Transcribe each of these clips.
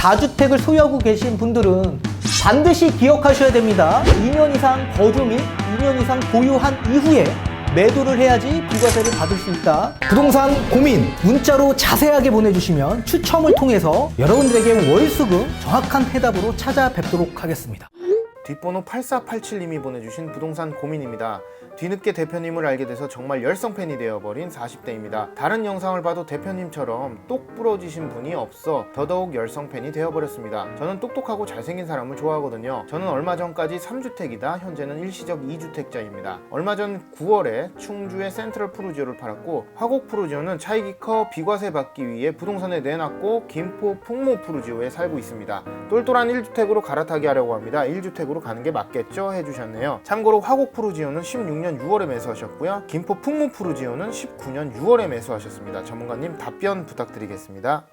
다주택을 소유하고 계신 분들은 반드시 기억하셔야 됩니다. 2년 이상 거주 및 2년 이상 보유한 이후에 매도를 해야지 비과세를 받을 수 있다. 부동산 고민 문자로 자세하게 보내주시면 추첨을 통해서 여러분들에게 월수금 정확한 해답으로 찾아뵙도록 하겠습니다. 뒷번호 8487님이 보내주신 부동산 고민입니다. 뒤늦게 대표님을 알게 돼서 정말 열성팬이 되어버린 40대입니다. 다른 영상을 봐도 대표님처럼 똑 부러지신 분이 없어 더더욱 열성팬이 되어버렸습니다. 저는 똑똑하고 잘생긴 사람을 좋아하거든요. 저는 얼마 전까지 3주택이다 현재는 일시적 2주택자입니다. 얼마 전 9월에 충주의 센트럴 푸르지오를 팔았고, 화곡 푸르지오는 차익이 커 비과세 받기 위해 부동산에 내놨고, 김포 풍무 푸르지오에 살고 있습니다. 똘똘한 1주택으로 갈아타게 하려고 합니다. 1주택으로 가는 게 맞겠죠? 해주셨네요. 참고로 화곡 푸르지오는 16년 6월에 매수하셨고요. 김포 풍무 푸르지오는 19년 6월에 매수하셨습니다. 전문가님 답변 부탁드리겠습니다.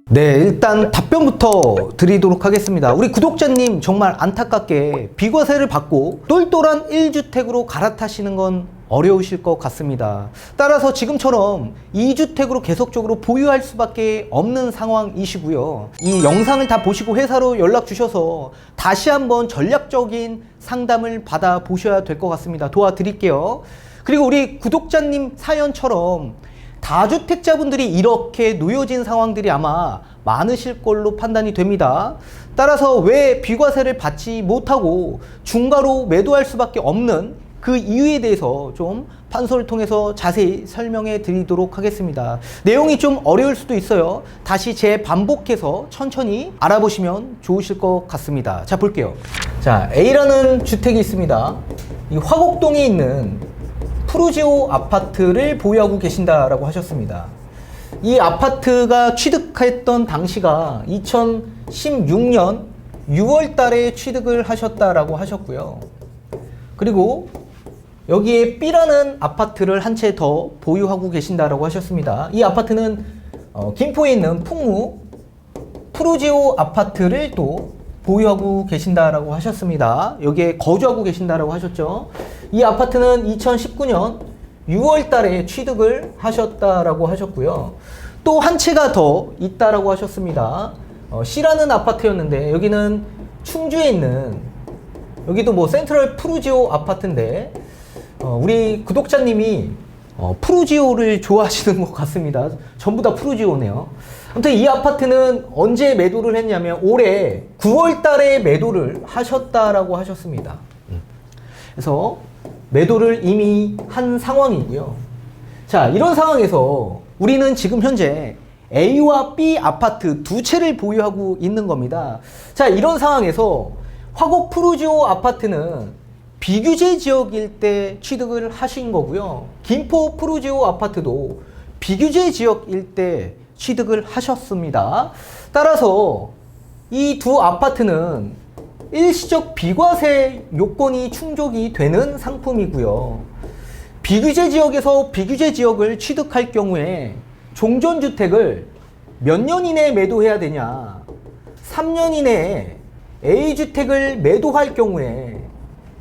네, 일단 답변부터 드리도록 하겠습니다. 우리 구독자님 정말 안타깝게 비과세를 받고 똘똘한 1주택으로 갈아타시는 건 어려우실 것 같습니다. 따라서 지금처럼 2주택으로 계속적으로 보유할 수밖에 없는 상황이시고요. 이 영상을 다 보시고 회사로 연락 주셔서 다시 한번 전략적인 상담을 받아 보셔야 될 것 같습니다. 도와드릴게요. 그리고 우리 구독자님 사연처럼 다주택자분들이 이렇게 놓여진 상황들이 아마 많으실 걸로 판단이 됩니다. 따라서 왜 비과세를 받지 못하고 중과로 매도할 수밖에 없는 그 이유에 대해서 좀 판서를 통해서 자세히 설명해 드리도록 하겠습니다. 내용이 좀 어려울 수도 있어요. 다시 재반복해서 천천히 알아보시면 좋으실 것 같습니다. 자, 볼게요. 자, A라는 주택이 있습니다. 이 화곡동에 있는 푸르지오 아파트를 보유하고 계신다라고 하셨습니다. 이 아파트가 취득했던 당시가 2016년 6월 달에 취득을 하셨다라고 하셨고요. 그리고 여기에 B라는 아파트를 한 채 더 보유하고 계신다라고 하셨습니다. 이 아파트는 김포에 있는 풍무 푸르지오 아파트를 또 보유하고 계신다라고 하셨습니다. 여기에 거주하고 계신다라고 하셨죠. 이 아파트는 2019년 6월 달에 취득을 하셨다라고 하셨고요. 또 한 채가 더 있다라고 하셨습니다. C라는 아파트였는데 여기는 충주에 있는, 여기도 뭐 센트럴 푸르지오 아파트인데 우리 구독자님이 푸르지오를 좋아하시는 것 같습니다. 전부 다 푸르지오네요. 아무튼 이 아파트는 언제 매도를 했냐면 올해 9월 달에 매도를 하셨다라고 하셨습니다. 그래서 매도를 이미 한 상황이고요. 자, 이런 상황에서 우리는 지금 현재 A와 B 아파트 두 채를 보유하고 있는 겁니다. 자, 이런 상황에서 화곡 푸르지오 아파트는 비규제 지역일 때 취득을 하신 거고요. 김포 푸르지오 아파트도 비규제 지역일 때 취득을 하셨습니다. 따라서 이 두 아파트는 일시적 비과세 요건이 충족이 되는 상품이고요. 비규제 지역에서 비규제 지역을 취득할 경우에 종전주택을 몇 년 이내에 매도해야 되냐? 3년 이내에 A주택을 매도할 경우에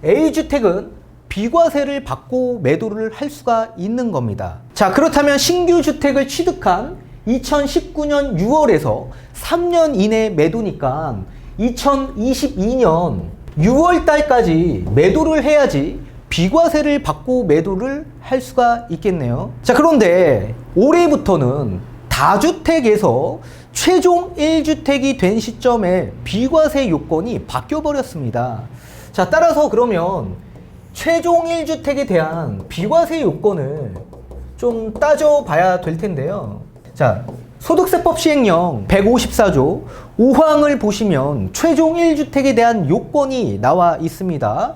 A주택은 비과세를 받고 매도를 할 수가 있는 겁니다. 자, 그렇다면 신규 주택을 취득한 2019년 6월에서 3년 이내 매도니까 2022년 6월 달까지 매도를 해야지 비과세를 받고 매도를 할 수가 있겠네요. 자, 그런데 올해부터는 다주택에서 최종 1주택이 된 시점에 비과세 요건이 바뀌어 버렸습니다. 자, 따라서 그러면 최종 1주택에 대한 비과세 요건을 좀 따져봐야 될 텐데요. 자, 소득세법 시행령 154조 5항을 보시면 최종 1주택에 대한 요건이 나와 있습니다.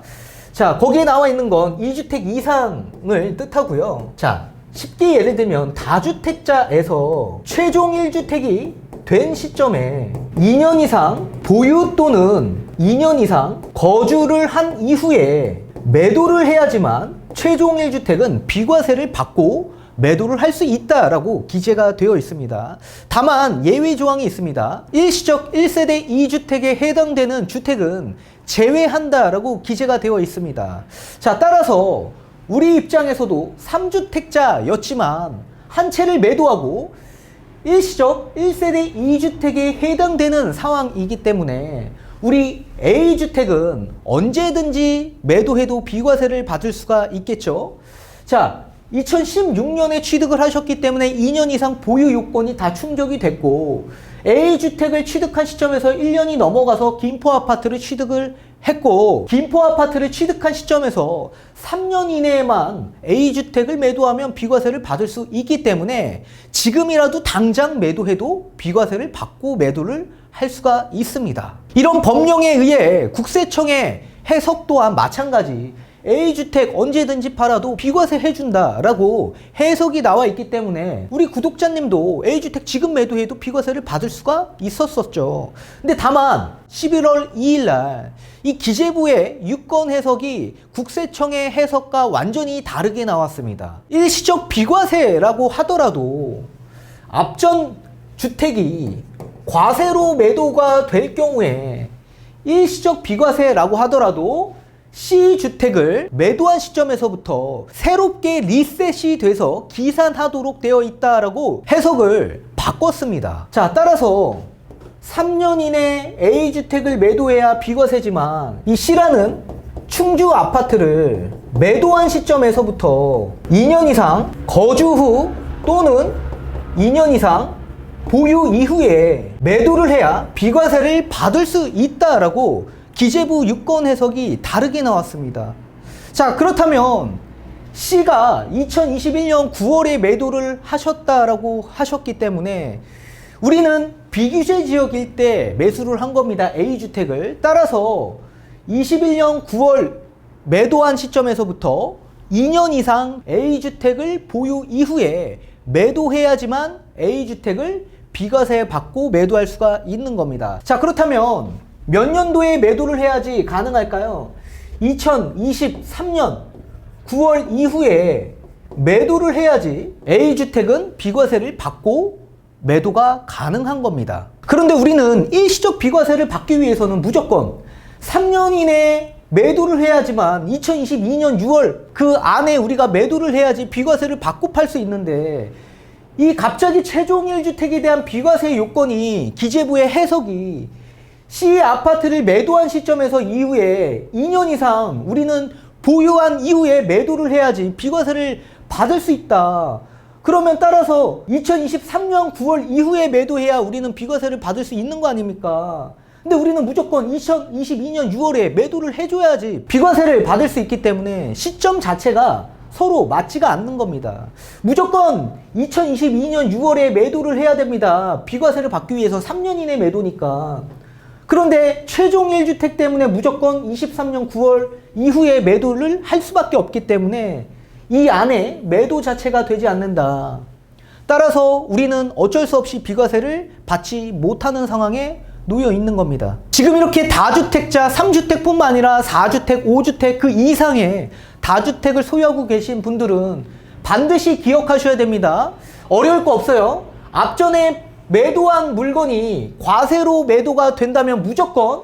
자, 거기에 나와 있는 건 2주택 이상을 뜻하고요. 자, 쉽게 예를 들면 다주택자에서 최종 1주택이 된 시점에 2년 이상 보유 또는 2년 이상 거주를 한 이후에 매도를 해야지만 최종 1주택은 비과세를 받고 매도를 할 수 있다라고 기재가 되어 있습니다. 다만 예외 조항이 있습니다. 일시적 1세대 2주택에 해당되는 주택은 제외한다라고 기재가 되어 있습니다. 자, 따라서 우리 입장에서도 3주택자였지만 한 채를 매도하고 일시적 1세대 2주택에 해당되는 상황이기 때문에 우리 A주택은 언제든지 매도해도 비과세를 받을 수가 있겠죠. 자, 2016년에 취득을 하셨기 때문에 2년 이상 보유 요건이 다 충족이 됐고 A주택을 취득한 시점에서 1년이 넘어가서 김포아파트를 취득을 했고 김포아파트를 취득한 시점에서 3년 이내에만 A주택을 매도하면 비과세를 받을 수 있기 때문에 지금이라도 당장 매도해도 비과세를 받고 매도를 할 수가 있습니다. 이런 법령에 의해 국세청의 해석 또한 마찬가지 A주택 언제든지 팔아도 비과세 해준다라고 해석이 나와 있기 때문에 우리 구독자님도 A주택 지금 매도해도 비과세를 받을 수가 있었었죠. 근데 다만 11월 2일 날 이 기재부의 유권 해석이 국세청의 해석과 완전히 다르게 나왔습니다. 일시적 비과세라고 하더라도 앞전 주택이 과세로 매도가 될 경우에 일시적 비과세라고 하더라도 C주택을 매도한 시점에서부터 새롭게 리셋이 돼서 기산하도록 되어 있다라고 해석을 바꿨습니다. 자, 따라서 3년 이내 A주택을 매도해야 비과세지만 이 C라는 충주 아파트를 매도한 시점에서부터 2년 이상 거주 후 또는 2년 이상 보유 이후에 매도를 해야 비과세를 받을 수 있다라고 기재부 유권 해석이 다르게 나왔습니다. 자, 그렇다면 C가 2021년 9월에 매도를 하셨다라고 하셨기 때문에 우리는 비규제 지역일 때 매수를 한 겁니다. A주택을. 따라서 21년 9월 매도한 시점에서부터 2년 이상 A주택을 보유 이후에 매도해야지만 A주택을 비과세 받고 매도할 수가 있는 겁니다. 자, 그렇다면 몇 년도에 매도를 해야지 가능할까요? 2023년 9월 이후에 매도를 해야지 A주택은 비과세를 받고 매도가 가능한 겁니다. 그런데 우리는 일시적 비과세를 받기 위해서는 무조건 3년 이내에 매도를 해야지만 2022년 6월 그 안에 우리가 매도를 해야지 비과세를 받고 팔 수 있는데 이 갑자기 최종 1주택에 대한 비과세 요건이 기재부의 해석이 C 아파트를 매도한 시점에서 이후에 2년 이상 우리는 보유한 이후에 매도를 해야지 비과세를 받을 수 있다. 그러면 따라서 2023년 9월 이후에 매도해야 우리는 비과세를 받을 수 있는 거 아닙니까? 근데 우리는 무조건 2022년 6월에 매도를 해줘야지 비과세를 받을 수 있기 때문에 시점 자체가 서로 맞지가 않는 겁니다. 무조건 2022년 6월에 매도를 해야 됩니다. 비과세를 받기 위해서 3년 이내 매도니까. 그런데 최종 1주택 때문에 무조건 23년 9월 이후에 매도를 할 수밖에 없기 때문에 이 안에 매도 자체가 되지 않는다. 따라서 우리는 어쩔 수 없이 비과세를 받지 못하는 상황에 놓여 있는 겁니다. 지금 이렇게 다주택자 3주택뿐만 아니라 4주택, 5주택 그 이상의 다주택을 소유하고 계신 분들은 반드시 기억하셔야 됩니다. 어려울 거 없어요. 앞전에 매도한 물건이 과세로 매도가 된다면 무조건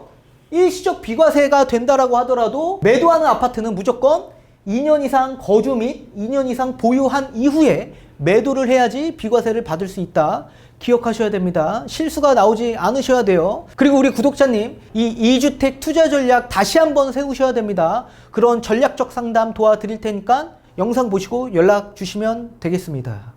일시적 비과세가 된다라고 하더라도 매도하는 아파트는 무조건 2년 이상 거주 및 2년 이상 보유한 이후에 매도를 해야지 비과세를 받을 수 있다. 기억하셔야 됩니다. 실수가 나오지 않으셔야 돼요. 그리고 우리 구독자님, 이 2주택 투자 전략 다시 한번 세우셔야 됩니다. 그런 전략적 상담 도와드릴 테니까 영상 보시고 연락 주시면 되겠습니다.